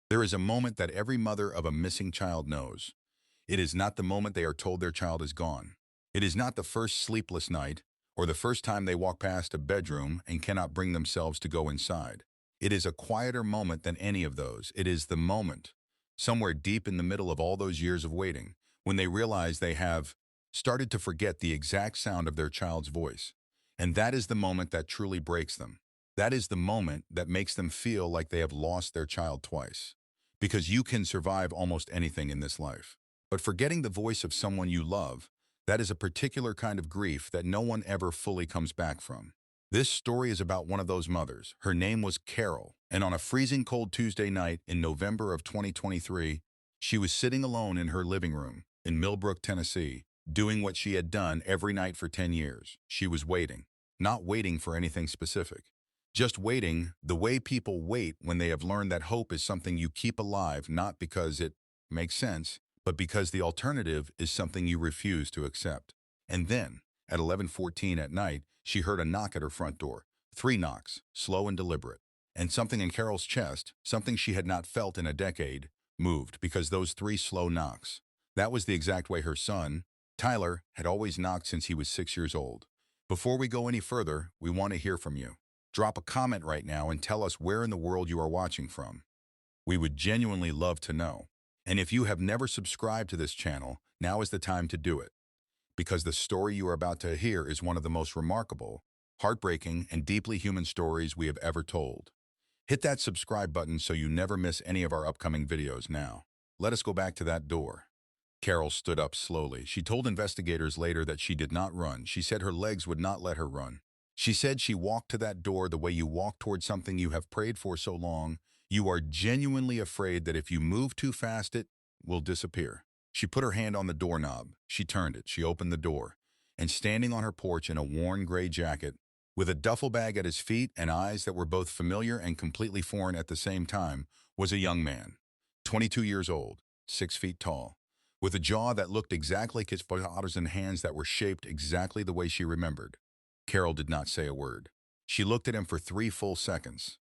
There is a moment that every mother of a missing child knows. It is not the moment they are told their child is gone. It is not the first sleepless night or the first time they walk past a bedroom and cannot bring themselves to go inside. It is a quieter moment than any of those. It is the moment, somewhere deep in the middle of all those years of waiting, when they realize they have started to forget the exact sound of their child's voice. And that is the moment that truly breaks them. That is the moment that makes them feel like they have lost their child twice. Because you can survive almost anything in this life. But forgetting the voice of someone you love, that is a particular kind of grief that no one ever fully comes back from. This story is about one of those mothers. Her name was Carol, and on a freezing cold Tuesday night in November of 2023, she was sitting alone in her living room in Millbrook, Tennessee, doing what she had done every night for 10 years. She was waiting, not waiting for anything specific. Just waiting the way people wait when they have learned that hope is something you keep alive, not because it makes sense, but because the alternative is something you refuse to accept. And then, at 11:14 at night, she heard a knock at her front door. 3 knocks, slow and deliberate. And something in Carol's chest, something she had not felt in a decade, moved because those 3 slow knocks. That was the exact way her son, Tyler, had always knocked since he was 6 years old. Before we go any further, we want to hear from you. Drop a comment right now and tell us where in the world you are watching from. We would genuinely love to know. And if you have never subscribed to this channel, now is the time to do it. Because the story you are about to hear is one of the most remarkable, heartbreaking, and deeply human stories we have ever told. Hit that subscribe button so you never miss any of our upcoming videos now. Let us go back to that door. Carol stood up slowly. She told investigators later that she did not run. She said her legs would not let her run. She said she walked to that door the way you walk toward something you have prayed for so long. You are genuinely afraid that if you move too fast, it will disappear. She put her hand on the doorknob. She turned it. She opened the door. And standing on her porch in a worn gray jacket, with a duffel bag at his feet and eyes that were both familiar and completely foreign at the same time, was a young man, 22 years old, 6 feet tall, with a jaw that looked exactly like his father's and hands that were shaped exactly the way she remembered. Carol did not say a word. She looked at him for 3 full seconds,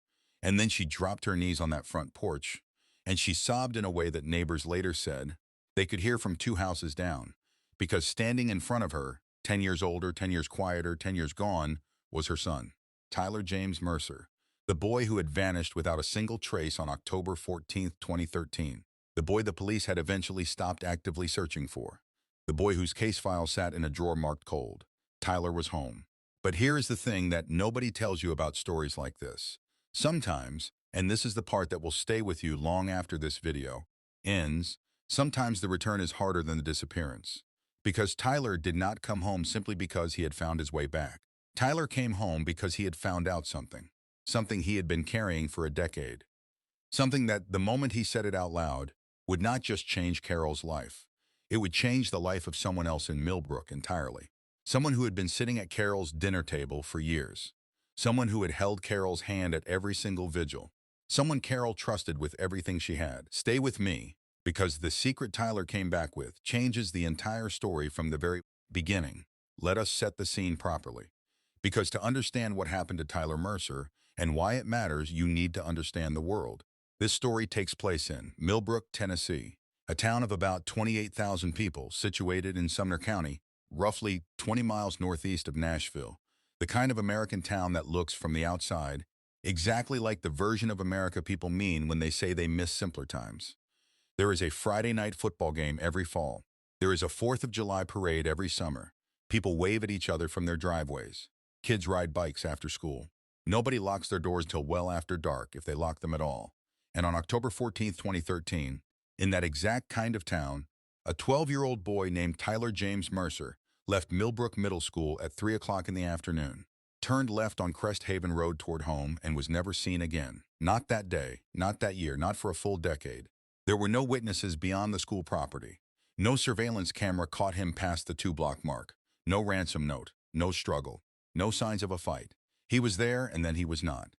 and then she dropped her knees on that front porch, and she sobbed in a way that neighbors later said they could hear from 2 houses down, because standing in front of her, 10 years older, 10 years quieter, 10 years gone, was her son, Tyler James Mercer, the boy who had vanished without a single trace on October 14, 2013, the boy the police had eventually stopped actively searching for, the boy whose case file sat in a drawer marked cold. Tyler was home. But here is the thing that nobody tells you about stories like this. Sometimes, and this is the part that will stay with you long after this video ends, sometimes the return is harder than the disappearance. Because Tyler did not come home simply because he had found his way back. Tyler came home because he had found out something. Something he had been carrying for a decade. Something that, the moment he said it out loud, would not just change Carol's life. It would change the life of someone else in Millbrook entirely. Someone who had been sitting at Carol's dinner table for years. Someone who had held Carol's hand at every single vigil. Someone Carol trusted with everything she had. Stay with me, because the secret Tyler came back with changes the entire story from the very beginning. Let us set the scene properly. Because to understand what happened to Tyler Mercer and why it matters, you need to understand the world. This story takes place in Millbrook, Tennessee, a town of about 28,000 people situated in Sumner County, roughly 20 miles northeast of Nashville, the kind of American town that looks from the outside exactly like the version of America people mean when they say they miss simpler times. There is a Friday night football game every fall. There is a 4th of July parade every summer. People wave at each other from their driveways. Kids ride bikes after school. Nobody locks their doors till well after dark, if they lock them at all. And on October 14, 2013, in that exact kind of town, a 12-year-old boy named Tyler James Mercer left Millbrook Middle School at 3 o'clock in the afternoon, turned left on Crest Haven Road toward home, and was never seen again. Not that day, not that year, not for a full decade. There were no witnesses beyond the school property. No surveillance camera caught him past the 2-block mark. No ransom note, no struggle, no signs of a fight. He was there, and then he was not.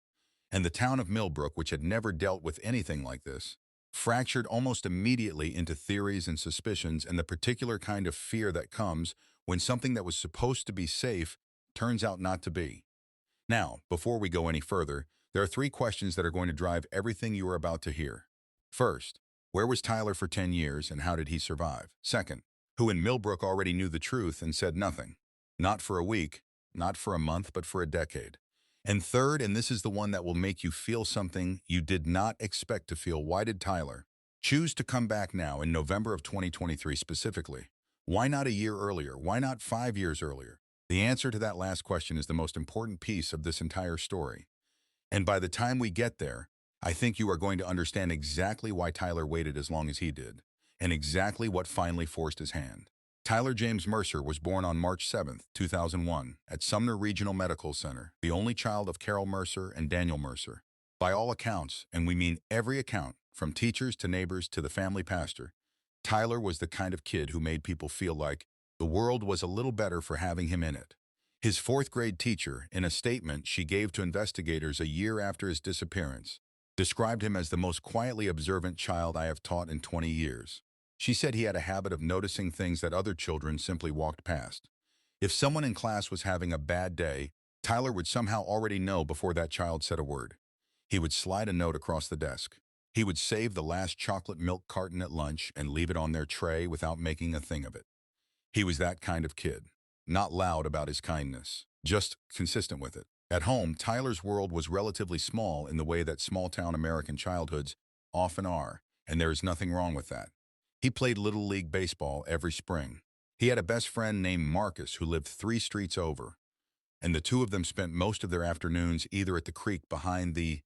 And the town of Millbrook, which had never dealt with anything like this, fractured almost immediately into theories and suspicions and the particular kind of fear that comes when something that was supposed to be safe turns out not to be. Now, before we go any further, there are 3 questions that are going to drive everything you are about to hear. First, where was Tyler for 10 years and how did he survive? Second, who in Millbrook already knew the truth and said nothing? Not for a week, not for a month, but for a decade. And third, and this is the one that will make you feel something you did not expect to feel, why did Tyler choose to come back now in November of 2023 specifically? Why not a year earlier? Why not 5 years earlier? The answer to that last question is the most important piece of this entire story. And by the time we get there, I think you are going to understand exactly why Tyler waited as long as he did, and exactly what finally forced his hand. Tyler James Mercer was born on March 7, 2001, at Sumner Regional Medical Center, the only child of Carol Mercer and Daniel Mercer. By all accounts, and we mean every account, from teachers to neighbors to the family pastor, Tyler was the kind of kid who made people feel like the world was a little better for having him in it. His fourth-grade teacher, in a statement she gave to investigators a year after his disappearance, described him as the most quietly observant child I have taught in 20 years. She said he had a habit of noticing things that other children simply walked past. If someone in class was having a bad day, Tyler would somehow already know before that child said a word. He would slide a note across the desk. He would save the last chocolate milk carton at lunch and leave it on their tray without making a thing of it. He was that kind of kid. Not loud about his kindness, just consistent with it. At home, Tyler's world was relatively small in the way that small-town American childhoods often are, and there is nothing wrong with that. He played Little League baseball every spring. He had a best friend named Marcus who lived 3 streets over, and the two of them spent most of their afternoons either at the creek behind the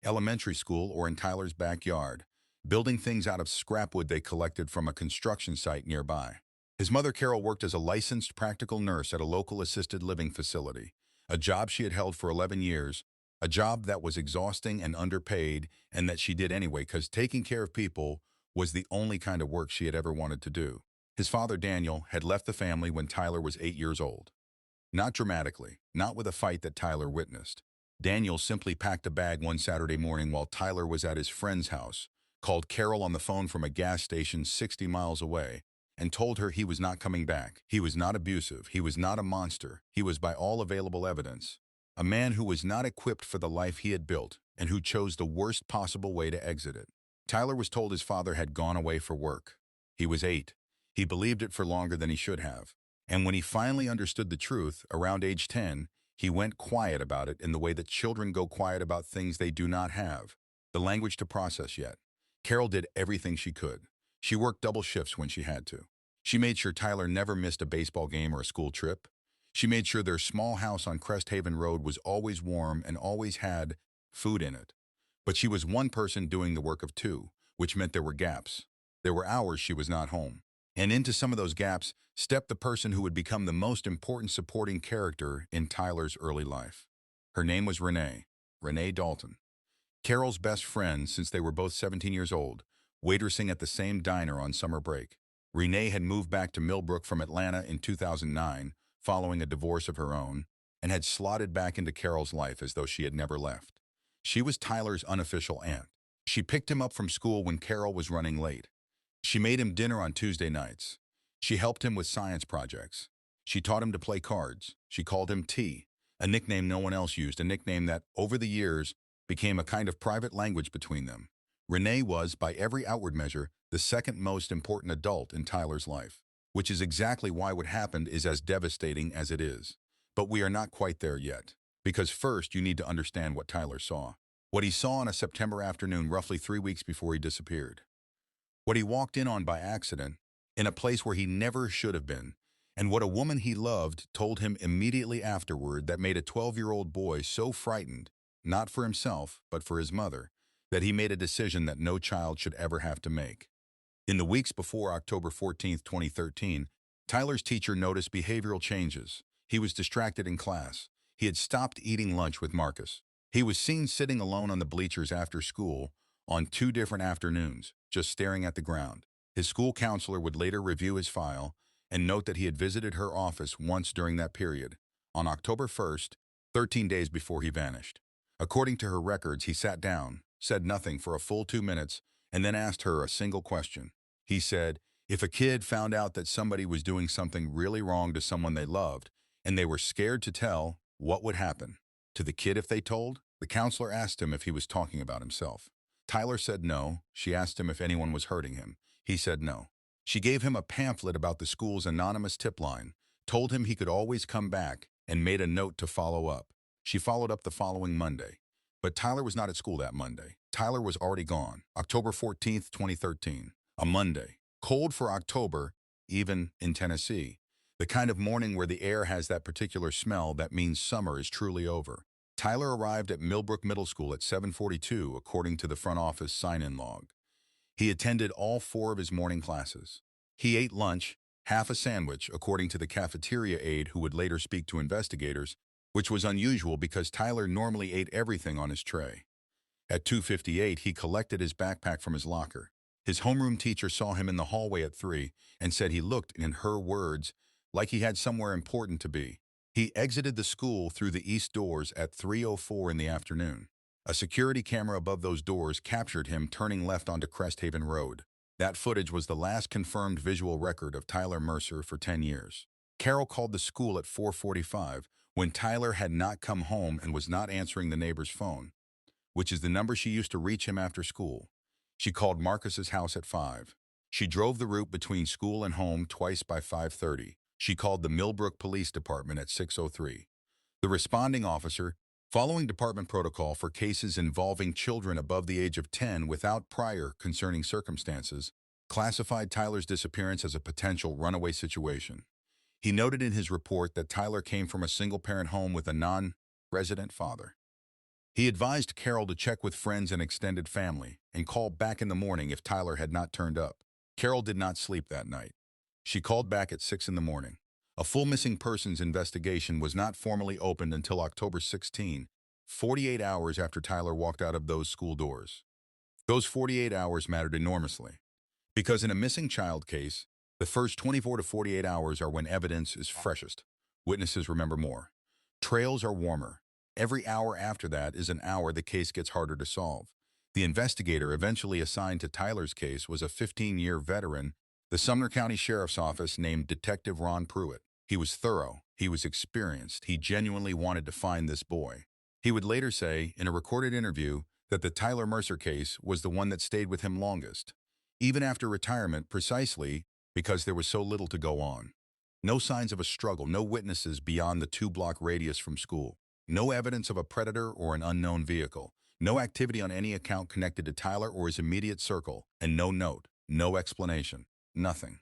elementary school or in Tyler's backyard, building things out of scrap wood they collected from a construction site nearby. His mother, Carol, worked as a licensed practical nurse at a local assisted living facility, a job she had held for 11 years, a job that was exhausting and underpaid, and that she did anyway because taking care of people was the only kind of work she had ever wanted to do. His father, Daniel, had left the family when Tyler was 8 years old. Not dramatically, not with a fight that Tyler witnessed. Daniel simply packed a bag one Saturday morning while Tyler was at his friend's house, called Carol on the phone from a gas station 60 miles away, and told her he was not coming back. He was not abusive. He was not a monster. He was, by all available evidence, a man who was not equipped for the life he had built and who chose the worst possible way to exit it. Tyler was told his father had gone away for work. He was 8. He believed it for longer than he should have. And when he finally understood the truth, around age 10, he went quiet about it in the way that children go quiet about things they do not have the language to process yet. Carol did everything she could. She worked double shifts when she had to. She made sure Tyler never missed a baseball game or a school trip. She made sure their small house on Crest Haven Road was always warm and always had food in it. But she was one person doing the work of 2, which meant there were gaps. There were hours she was not home. And into some of those gaps stepped the person who would become the most important supporting character in Tyler's early life. Her name was Renee Dalton. Carol's best friend since they were both 17 years old, waitressing at the same diner on summer break. Renee had moved back to Millbrook from Atlanta in 2009, following a divorce of her own, and had slotted back into Carol's life as though she had never left. She was Tyler's unofficial aunt. She picked him up from school when Carol was running late. She made him dinner on Tuesday nights. She helped him with science projects. She taught him to play cards. She called him T, a nickname no one else used, a nickname that, over the years, became a kind of private language between them. Renee was, by every outward measure, the second most important adult in Tyler's life, which is exactly why what happened is as devastating as it is. But we are not quite there yet, because first you need to understand what Tyler saw. What he saw on a September afternoon roughly 3 weeks before he disappeared. What he walked in on by accident, in a place where he never should have been, and what a woman he loved told him immediately afterward that made a 12-year-old boy so frightened, not for himself, but for his mother, that he made a decision that no child should ever have to make. In the weeks before October 14, 2013, Tyler's teacher noticed behavioral changes. He was distracted in class. He had stopped eating lunch with Marcus. He was seen sitting alone on the bleachers after school on 2 different afternoons, just staring at the ground. His school counselor would later review his file and note that he had visited her office once during that period, on October 1st, 13 days before he vanished. According to her records, he sat down, said nothing for a full 2 minutes, and then asked her a single question. He said, if a kid found out that somebody was doing something really wrong to someone they loved, and they were scared to tell, what would happen? To the kid if they told? The counselor asked him if he was talking about himself. Tyler said no. She asked him if anyone was hurting him. He said no. She gave him a pamphlet about the school's anonymous tip line, told him he could always come back, and made a note to follow up. She followed up the following Monday. But Tyler was not at school that Monday. Tyler was already gone. October 14th, 2013. A Monday. Cold for October, even in Tennessee. The kind of morning where the air has that particular smell that means summer is truly over. Tyler arrived at Millbrook Middle School at 7:42, according to the front office sign-in log. He attended all 4 of his morning classes. He ate lunch, half a sandwich, according to the cafeteria aide who would later speak to investigators, which was unusual because Tyler normally ate everything on his tray. At 2:58, he collected his backpack from his locker. His homeroom teacher saw him in the hallway at 3 and said he looked, in her words, like he had somewhere important to be. He exited the school through the east doors at 3:04 in the afternoon. A security camera above those doors captured him turning left onto Cresthaven Road. That footage was the last confirmed visual record of Tyler Mercer for 10 years. Carol called the school at 4:45 when Tyler had not come home and was not answering the neighbor's phone, which is the number she used to reach him after school. She called Marcus's house at 5. She drove the route between school and home twice by 5:30. She called the Millbrook Police Department at 6:03. The responding officer, following department protocol for cases involving children above the age of 10 without prior concerning circumstances, classified Tyler's disappearance as a potential runaway situation. He noted in his report that Tyler came from a single-parent home with a non-resident father. He advised Carol to check with friends and extended family and call back in the morning if Tyler had not turned up. Carol did not sleep that night. She called back at 6 in the morning. A full missing persons investigation was not formally opened until October 16, 48 hours after Tyler walked out of those school doors. Those 48 hours mattered enormously, because in a missing child case, the first 24 to 48 hours are when evidence is freshest. Witnesses remember more. Trails are warmer. Every hour after that is an hour the case gets harder to solve. The investigator eventually assigned to Tyler's case was a 15-year veteran, the Sumner County Sheriff's Office, named Detective Ron Pruitt. He was thorough. He was experienced. He genuinely wanted to find this boy. He would later say, in a recorded interview, that the Tyler Mercer case was the one that stayed with him longest, even after retirement, precisely because there was so little to go on. No signs of a struggle, no witnesses beyond the 2-block radius from school, no evidence of a predator or an unknown vehicle, no activity on any account connected to Tyler or his immediate circle, and no note, no explanation, nothing.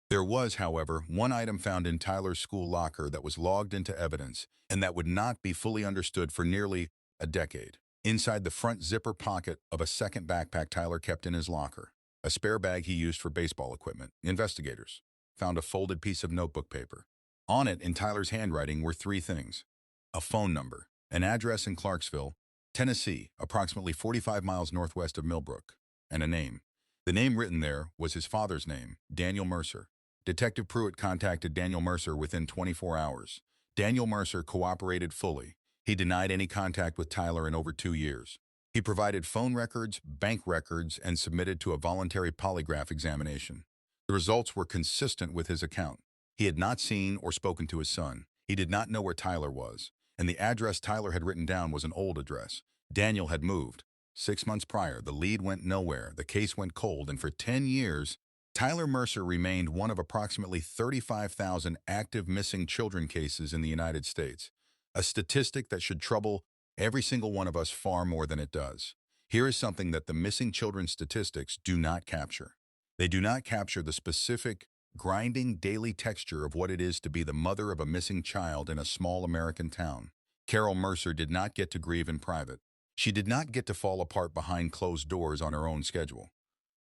There was, however, one item found in Tyler's school locker that was logged into evidence and that would not be fully understood for nearly a decade. Inside the front zipper pocket of a second backpack Tyler kept in his locker, a spare bag he used for baseball equipment, investigators found a folded piece of notebook paper. On it, in Tyler's handwriting, were 3 things: a phone number, an address in Clarksville, Tennessee, approximately 45 miles northwest of Millbrook, and a name. The name written there was his father's name, Daniel Mercer. Detective Pruitt contacted Daniel Mercer within 24 hours. Daniel Mercer cooperated fully. He denied any contact with Tyler in over 2 years. He provided phone records, bank records, and submitted to a voluntary polygraph examination. The results were consistent with his account. He had not seen or spoken to his son. He did not know where Tyler was, and the address Tyler had written down was an old address. Daniel had moved. 6 months prior, the lead went nowhere, the case went cold, and for 10 years, Tyler Mercer remained one of approximately 35,000 active missing children cases in the United States, a statistic that should trouble every single one of us far more than it does. Here is something that the missing children statistics do not capture. They do not capture the specific, grinding daily texture of what it is to be the mother of a missing child in a small American town. Carol Mercer did not get to grieve in private. She did not get to fall apart behind closed doors on her own schedule.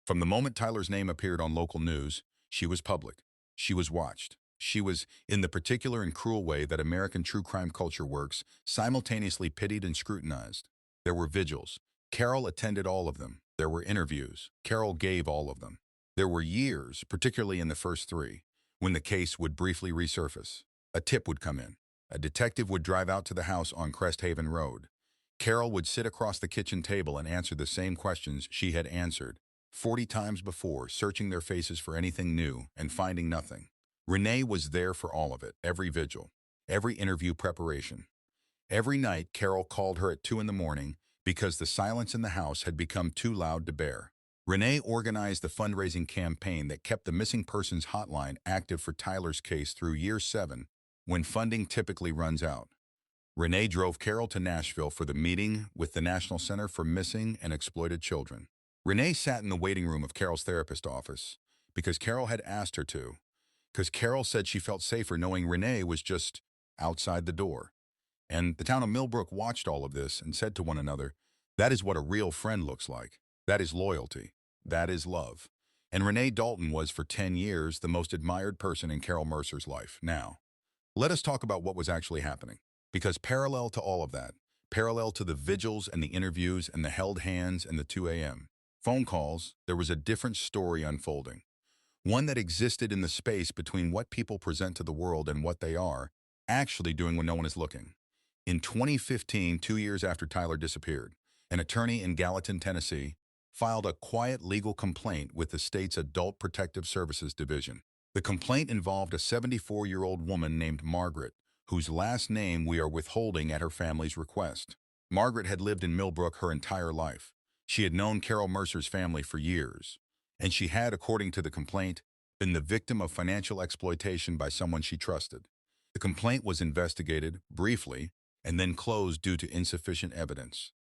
From the moment Tyler's name appeared on local news, she was public. She was watched. She was, in the particular and cruel way that American true crime culture works, simultaneously pitied and scrutinized. There were vigils. Carol attended all of them. There were interviews. Carol gave all of them. There were years, particularly in the first 3, when the case would briefly resurface. A tip would come in. A detective would drive out to the house on Cresthaven Road. Carol would sit across the kitchen table and answer the same questions she had answered 40 times before, searching their faces for anything new and finding nothing. Renee was there for all of it, every vigil, every interview preparation. Every night, Carol called her at 2 in the morning, because the silence in the house had become too loud to bear. Renee organized the fundraising campaign that kept the missing persons hotline active for Tyler's case through year 7, when funding typically runs out. Renee drove Carol to Nashville for the meeting with the National Center for Missing and Exploited Children. Renee sat in the waiting room of Carol's therapist office because Carol had asked her to, because Carol said she felt safer knowing Renee was just outside the door. And the town of Millbrook watched all of this and said to one another, "That is what a real friend looks like. That is loyalty. That is love." And Renee Dalton was for 10 years the most admired person in Carol Mercer's life. Now, let us talk about what was actually happening. Because parallel to all of that, parallel to the vigils and the interviews and the held hands and the 2 a.m. phone calls, there was a different story unfolding. One that existed in the space between what people present to the world and what they are actually doing when no one is looking. In 2015, 2 years after Tyler disappeared, an attorney in Gallatin, Tennessee, filed a quiet legal complaint with the state's Adult Protective Services Division. The complaint involved a 74-year-old woman named Margaret, whose last name we are withholding at her family's request. Margaret had lived in Millbrook her entire life. She had known Carol Mercer's family for years, and she had, according to the complaint, been the victim of financial exploitation by someone she trusted. The complaint was investigated, briefly, and then closed due to insufficient evidence.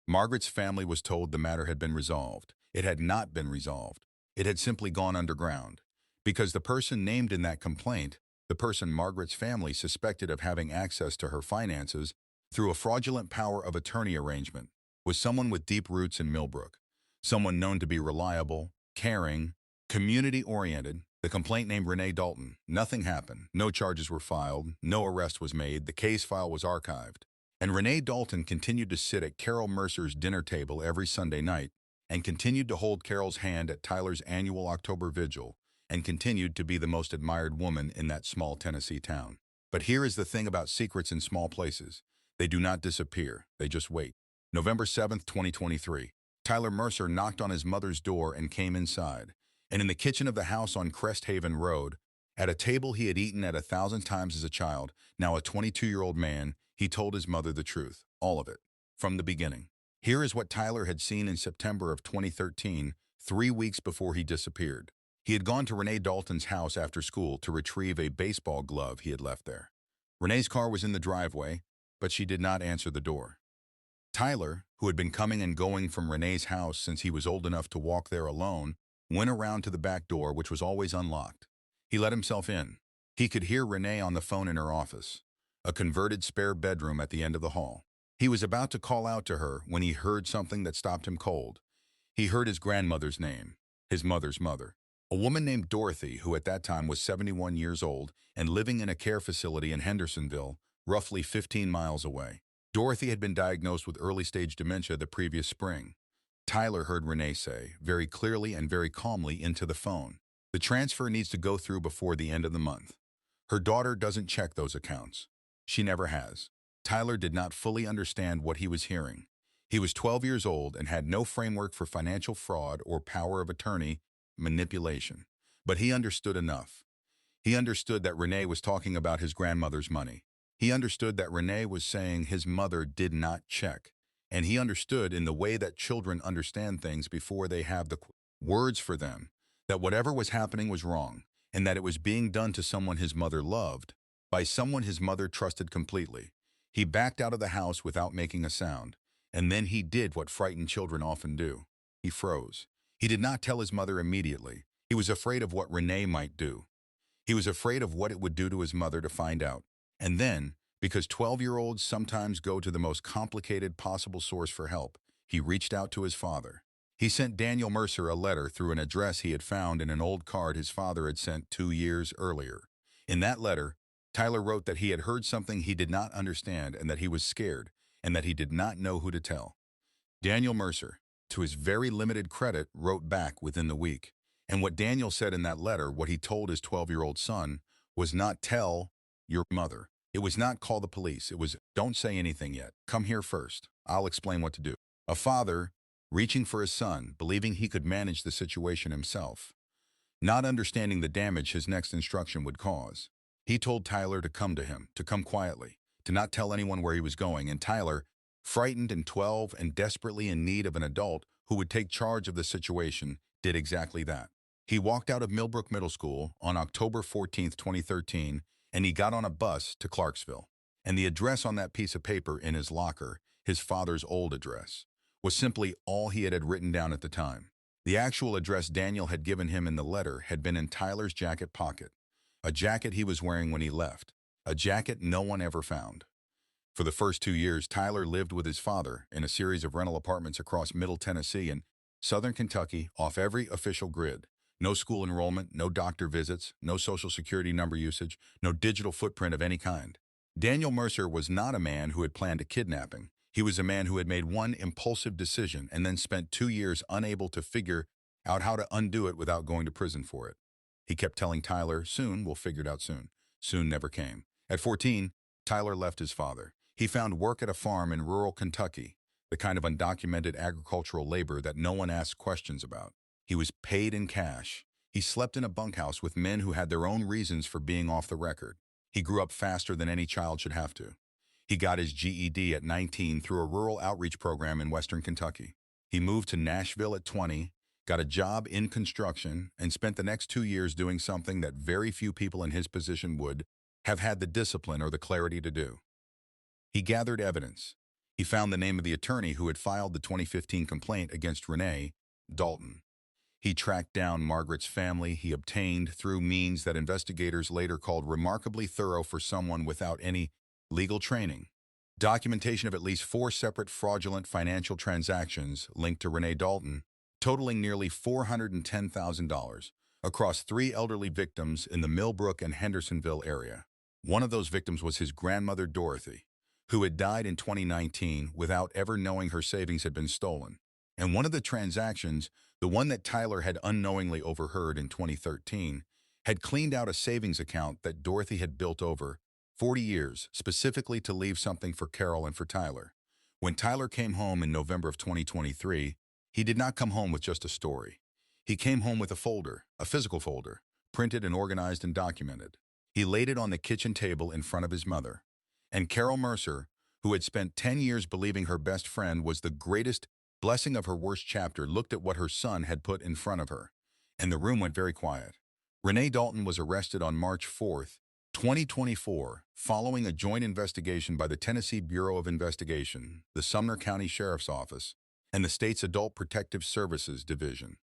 Margaret's family was told the matter had been resolved. It had not been resolved. It had simply gone underground, because the person named in that complaint, the person Margaret's family suspected of having access to her finances through a fraudulent power of attorney arrangement, was someone with deep roots in Millbrook, someone known to be reliable, caring, community-oriented. The complaint named Renee Dalton. Nothing happened. No charges were filed. No arrest was made. The case file was archived. And Renee Dalton continued to sit at Carol Mercer's dinner table every Sunday night and continued to hold Carol's hand at Tyler's annual October vigil, and continued to be the most admired woman in that small Tennessee town. But here is the thing about secrets in small places. They do not disappear. They just wait. November 7th, 2023. Tyler Mercer knocked on his mother's door and came inside. And in the kitchen of the house on Crest Haven Road, at a table he had eaten at 1,000 times as a child, now a 22-year-old man, he told his mother the truth. All of it. From the beginning. Here is what Tyler had seen in September of 2013, 3 weeks before he disappeared. He had gone to Renee Dalton's house after school to retrieve a baseball glove he had left there. Renee's car was in the driveway, but she did not answer the door. Tyler, who had been coming and going from Renee's house since he was old enough to walk there alone, went around to the back door, which was always unlocked. He let himself in. He could hear Renee on the phone in her office, a converted spare bedroom at the end of the hall. He was about to call out to her when he heard something that stopped him cold. He heard his grandmother's name, his mother's mother. A woman named Dorothy, who at that time was 71 years old and living in a care facility in Hendersonville, roughly 15 miles away. Dorothy had been diagnosed with early-stage dementia the previous spring. Tyler heard Renee say, very clearly and very calmly into the phone, "The transfer needs to go through before the end of the month. Her daughter doesn't check those accounts. She never has." Tyler did not fully understand what he was hearing. He was 12 years old and had no framework for financial fraud or power of attorney manipulation. But he understood enough. He understood that Renee was talking about his grandmother's money. He understood that Renee was saying his mother did not check. And he understood, in the way that children understand things before they have the words for them, that whatever was happening was wrong, and that it was being done to someone his mother loved, by someone his mother trusted completely. He backed out of the house without making a sound, and then he did what frightened children often do. He froze. He did not tell his mother immediately. He was afraid of what Renee might do. He was afraid of what it would do to his mother to find out. And then, because 12-year-olds sometimes go to the most complicated possible source for help, he reached out to his father. He sent Daniel Mercer a letter through an address he had found in an old card his father had sent 2 years earlier. In that letter, Tyler wrote that he had heard something he did not understand and that he was scared, and that he did not know who to tell. Daniel Mercer, to his very limited credit, wrote back within the week. And what Daniel said in that letter, what he told his 12-year-old son, was not tell your mother. It was not call the police. It was don't say anything yet. Come here first. I'll explain what to do. A father reaching for his son, believing he could manage the situation himself, not understanding the damage his next instruction would cause. He told Tyler to come to him, to come quietly, to not tell anyone where he was going, and Tyler, frightened and 12 and desperately in need of an adult who would take charge of the situation, did exactly that. He walked out of Millbrook Middle School on October 14th, 2013, and he got on a bus to Clarksville. And the address on that piece of paper in his locker, his father's old address, was simply all he had written down at the time. The actual address Daniel had given him in the letter had been in Tyler's jacket pocket, a jacket he was wearing when he left, a jacket no one ever found. For the first 2 years, Tyler lived with his father in a series of rental apartments across Middle Tennessee and Southern Kentucky, off every official grid. No school enrollment, no doctor visits, no social security number usage, no digital footprint of any kind. Daniel Mercer was not a man who had planned a kidnapping. He was a man who had made one impulsive decision and then spent 2 years unable to figure out how to undo it without going to prison for it. He kept telling Tyler, soon, we'll figure it out soon. Soon never came. At 14, Tyler left his father. He found work at a farm in rural Kentucky, the kind of undocumented agricultural labor that no one asked questions about. He was paid in cash. He slept in a bunkhouse with men who had their own reasons for being off the record. He grew up faster than any child should have to. He got his GED at 19 through a rural outreach program in western Kentucky. He moved to Nashville at 20, got a job in construction, and spent the next 2 years doing something that very few people in his position would have had the discipline or the clarity to do. He gathered evidence. He found the name of the attorney who had filed the 2015 complaint against Renee, Dalton. He tracked down Margaret's family. He obtained, through means that investigators later called remarkably thorough for someone without any legal training, documentation of at least 4 separate fraudulent financial transactions linked to Renee Dalton, totaling nearly $410,000 across 3 elderly victims in the Millbrook and Hendersonville area. One of those victims was his grandmother, Dorothy, who had died in 2019 without ever knowing her savings had been stolen. And one of the transactions, the one that Tyler had unknowingly overheard in 2013, had cleaned out a savings account that Dorothy had built over 40 years, specifically to leave something for Carol and for Tyler. When Tyler came home in November of 2023, he did not come home with just a story. He came home with a folder, a physical folder, printed and organized and documented. He laid it on the kitchen table in front of his mother. And Carol Mercer, who had spent 10 years believing her best friend was the greatest blessing of her worst chapter, looked at what her son had put in front of her, and the room went very quiet. Renee Dalton was arrested on March 4th, 2024, following a joint investigation by the Tennessee Bureau of Investigation, the Sumner County Sheriff's Office, and the state's Adult Protective Services Division.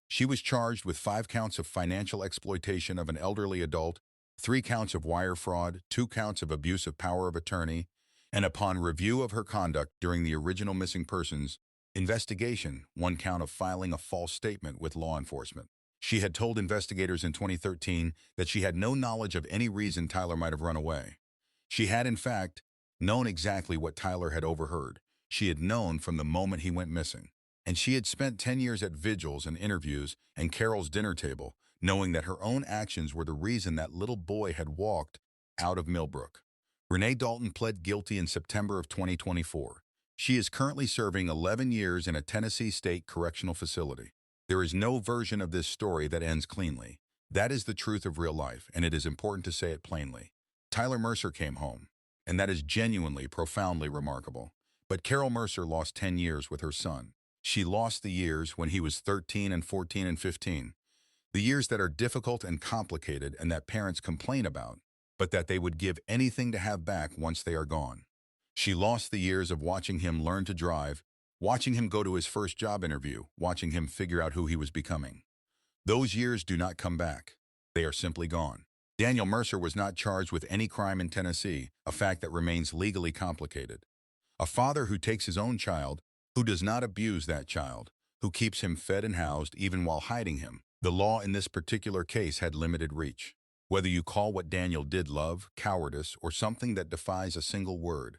She was charged with 5 counts of financial exploitation of an elderly adult, 3 counts of wire fraud, 2 counts of abuse of power of attorney, and upon review of her conduct during the original missing persons investigation, 1 count of filing a false statement with law enforcement. She had told investigators in 2013 that she had no knowledge of any reason Tyler might have run away. She had, in fact, known exactly what Tyler had overheard. She had known from the moment he went missing. And she had spent 10 years at vigils and interviews and Carol's dinner table, knowing that her own actions were the reason that little boy had walked out of Millbrook. Renee Dalton pled guilty in September of 2024. She is currently serving 11 years in a Tennessee State Correctional Facility. There is no version of this story that ends cleanly. That is the truth of real life, and it is important to say it plainly. Tyler Mercer came home, and that is genuinely, profoundly remarkable. But Carol Mercer lost 10 years with her son. She lost the years when he was 13 and 14 and 15. The years that are difficult and complicated and that parents complain about, but that they would give anything to have back once they are gone. She lost the years of watching him learn to drive, watching him go to his first job interview, watching him figure out who he was becoming. Those years do not come back. They are simply gone. Daniel Mercer was not charged with any crime in Tennessee, a fact that remains legally complicated. A father who takes his own child, who does not abuse that child, who keeps him fed and housed even while hiding him. The law in this particular case had limited reach. Whether you call what Daniel did love, cowardice, or something that defies a single word,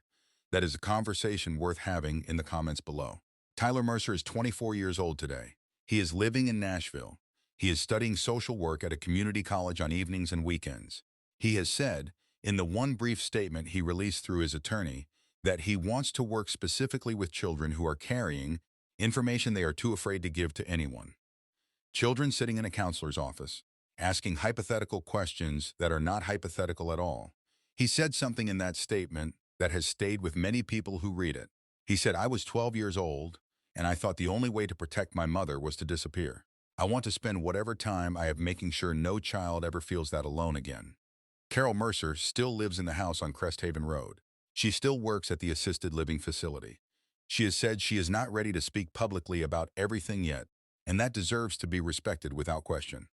that is a conversation worth having in the comments below. Tyler Mercer is 24 years old today. He is living in Nashville. He is studying social work at a community college on evenings and weekends. He has said, in the one brief statement he released through his attorney, that he wants to work specifically with children who are carrying information they are too afraid to give to anyone. Children sitting in a counselor's office, asking hypothetical questions that are not hypothetical at all. He said something in that statement that has stayed with many people who read it. He said, "I was 12 years old, and I thought the only way to protect my mother was to disappear. I want to spend whatever time I have making sure no child ever feels that alone again." Carol Mercer still lives in the house on Cresthaven Road. She still works at the assisted living facility. She has said she is not ready to speak publicly about everything yet, and that deserves to be respected without question.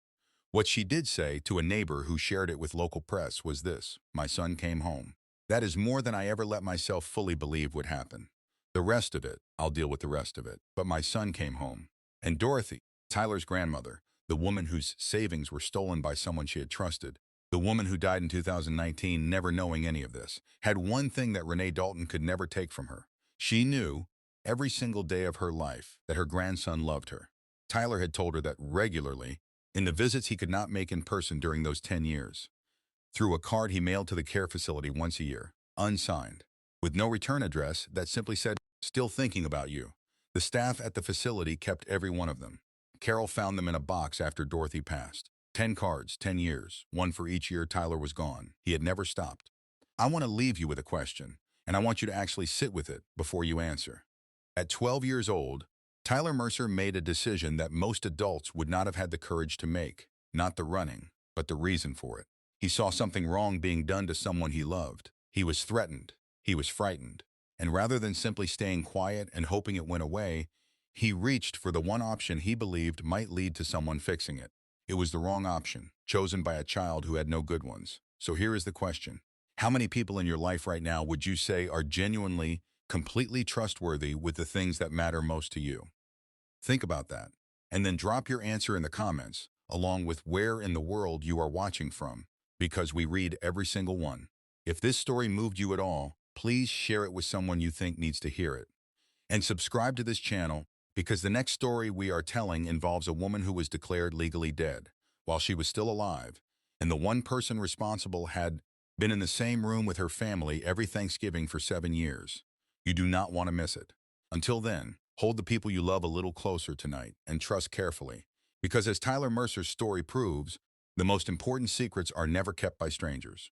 What she did say to a neighbor who shared it with local press was this: "My son came home. That is more than I ever let myself fully believe would happen. The rest of it, I'll deal with the rest of it. But my son came home." And Dorothy, Tyler's grandmother, the woman whose savings were stolen by someone she had trusted, the woman who died in 2019 never knowing any of this, had one thing that Renee Dalton could never take from her. She knew, every single day of her life, that her grandson loved her. Tyler had told her that regularly, in the visits he could not make in person during those 10 years. Through a card he mailed to the care facility once a year, unsigned, with no return address that simply said, "Still thinking about you." The staff at the facility kept every one of them. Carol found them in a box after Dorothy passed. 10 cards, 10 years, one for each year Tyler was gone. He had never stopped. I want to leave you with a question, and I want you to actually sit with it before you answer. At 12 years old, Tyler Mercer made a decision that most adults would not have had the courage to make. Not the running, but the reason for it. He saw something wrong being done to someone he loved. He was threatened. He was frightened. And rather than simply staying quiet and hoping it went away, he reached for the one option he believed might lead to someone fixing it. It was the wrong option, chosen by a child who had no good ones. So here is the question. How many people in your life right now would you say are genuinely, completely trustworthy with the things that matter most to you? Think about that. And then drop your answer in the comments, along with where in the world you are watching from, because we read every single one. If this story moved you at all, please share it with someone you think needs to hear it. And subscribe to this channel, because the next story we are telling involves a woman who was declared legally dead while she was still alive, and the one person responsible had been in the same room with her family every Thanksgiving for 7 years. You do not want to miss it. Until then, hold the people you love a little closer tonight and trust carefully, because as Tyler Mercer's story proves, the most important secrets are never kept by strangers.